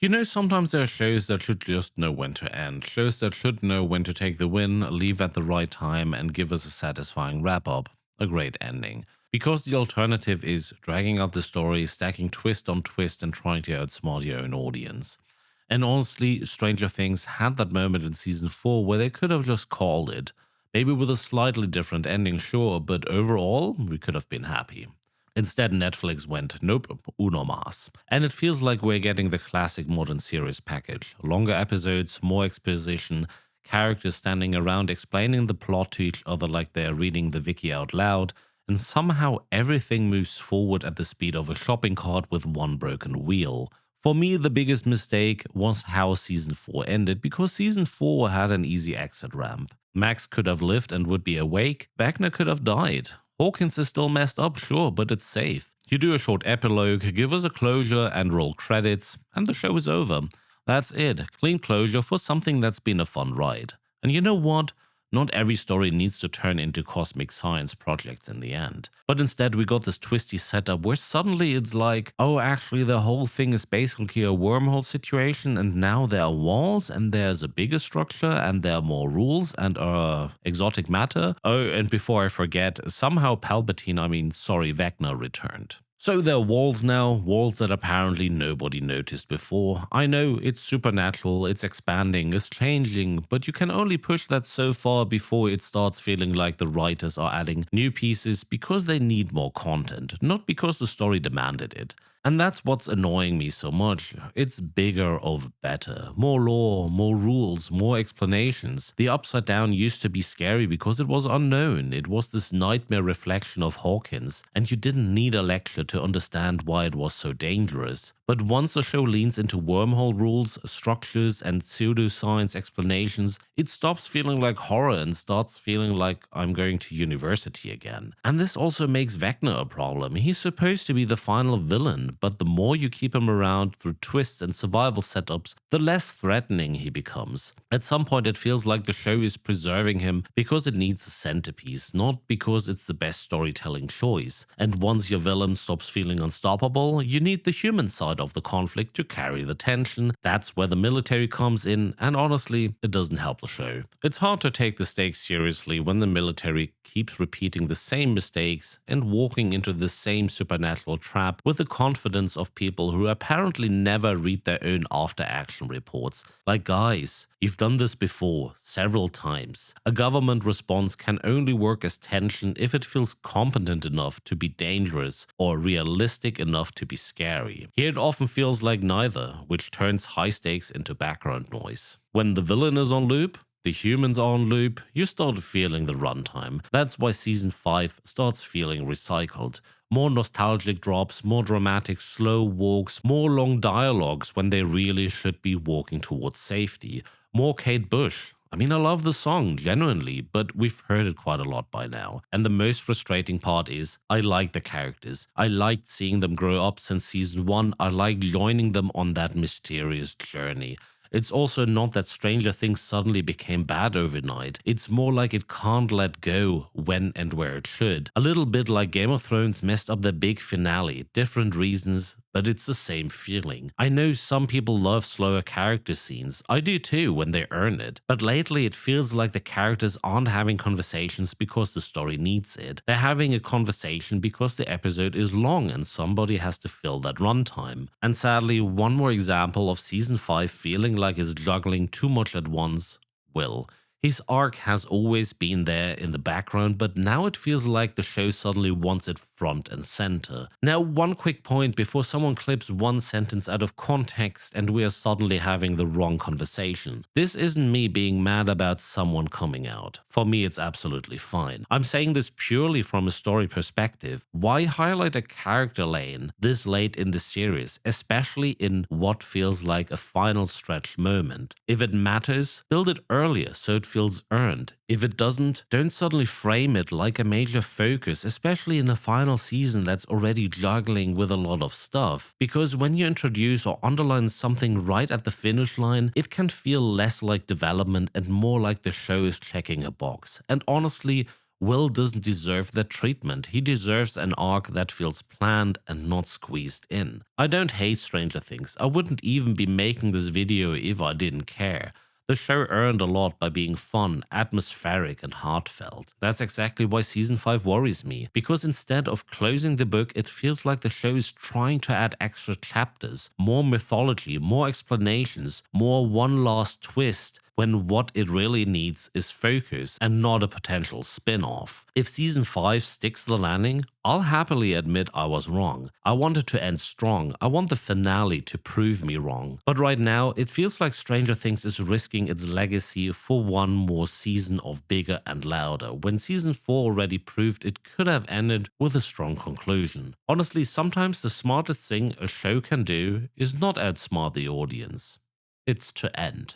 You know, sometimes there are shows that should just know when to end, shows that should know when to take the win, leave at the right time, and give us a satisfying wrap up, a great ending. Because the alternative is dragging out the story, stacking twist on twist, and trying to outsmart your own audience. And honestly, Stranger Things had that moment in season 4 where they could have just called it. Maybe with a slightly different ending, sure, but overall, we could have been happy. Instead, Netflix went, nope, uno mas. And it feels like we're getting the classic modern series package. Longer episodes, more exposition, characters standing around explaining the plot to each other like they're reading the wiki out loud, and somehow everything moves forward at the speed of a shopping cart with one broken wheel. For me, the biggest mistake was how season 4 ended because season 4 had an easy exit ramp. Max could have lived and would be awake, Wagner could have died. Hawkins is still messed up, sure, but it's safe. You do a short epilogue, give us a closure, and roll credits, and the show is over. That's it. Clean closure for something that's been a fun ride. And you know what? Not every story needs to turn into cosmic science projects in the end. But instead, we got this twisty setup where suddenly it's like, oh, actually, the whole thing is basically a wormhole situation, and now there are walls, and there's a bigger structure, and there are more rules, and exotic matter. Oh, and before I forget, somehow Wagner returned. So there are walls now, walls that apparently nobody noticed before. I know it's supernatural, it's expanding, it's changing, but you can only push that so far before it starts feeling like the writers are adding new pieces because they need more content, not because the story demanded it. And that's what's annoying me so much. It's bigger of better. More lore, more rules, more explanations. The Upside Down used to be scary because it was unknown. It was this nightmare reflection of Hawkins, and you didn't need a lecture to understand why it was so dangerous. But once the show leans into wormhole rules, structures, and pseudoscience explanations, it stops feeling like horror and starts feeling like I'm going to university again. And this also makes Vecna a problem. He's supposed to be the final villain, but the more you keep him around through twists and survival setups, the less threatening he becomes. At some point, it feels like the show is preserving him because it needs a centerpiece, not because it's the best storytelling choice. And once your villain stops feeling unstoppable, you need the human side of the conflict to carry the tension. That's where the military comes in, and honestly, it doesn't help the show. It's hard to take the stakes seriously when the military keeps repeating the same mistakes and walking into the same supernatural trap with the confidence of people who apparently never read their own after-action reports. Like, guys, you've done this before, several times. A government response can only work as tension if it feels competent enough to be dangerous or realistic enough to be scary. Here it often feels like neither, which turns high stakes into background noise. When the villain is on loop, the humans are on loop, you start feeling the runtime. That's why season 5 starts feeling recycled. More nostalgic drops, more dramatic slow walks, more long dialogues when they really should be walking towards safety. More Kate Bush. I mean, I love the song, genuinely, but we've heard it quite a lot by now. And the most frustrating part is, I like the characters. I liked seeing them grow up since season 1. I like joining them on that mysterious journey. It's also not that Stranger Things suddenly became bad overnight. It's more like it can't let go when and where it should. A little bit like Game of Thrones messed up their big finale. Different reasons, but it's the same feeling. I know some people love slower character scenes. I do too when they earn it. But lately it feels like the characters aren't having conversations because the story needs it. They're having a conversation because the episode is long and somebody has to fill that runtime. And sadly, one more example of season 5 feeling like it's juggling too much at once, Will. His arc has always been there in the background, but now it feels like the show suddenly wants it front and center. Now, one quick point before someone clips one sentence out of context and we are suddenly having the wrong conversation. This isn't me being mad about someone coming out. For me, it's absolutely fine. I'm saying this purely from a story perspective. Why highlight a character lane this late in the series, especially in what feels like a final stretch moment? If it matters, build it earlier so it feels earned. If it doesn't, don't suddenly frame it like a major focus, especially in a final season that's already juggling with a lot of stuff. Because when you introduce or underline something right at the finish line, it can feel less like development and more like the show is checking a box. And honestly, Will doesn't deserve that treatment. He deserves an arc that feels planned and not squeezed in. I don't hate Stranger Things. I wouldn't even be making this video if I didn't care. The show earned a lot by being fun, atmospheric, and heartfelt. That's exactly why season 5 worries me, because instead of closing the book, it feels like the show is trying to add extra chapters, more mythology, more explanations, more one last twist, when what it really needs is focus and not a potential spin off. If season 5 sticks the landing, I'll happily admit I was wrong. I wanted to end strong. I want the finale to prove me wrong. But right now, it feels like Stranger Things is risking its legacy for one more season of bigger and louder, when season 4 already proved it could have ended with a strong conclusion. Honestly, sometimes the smartest thing a show can do is not outsmart the audience, it's to end.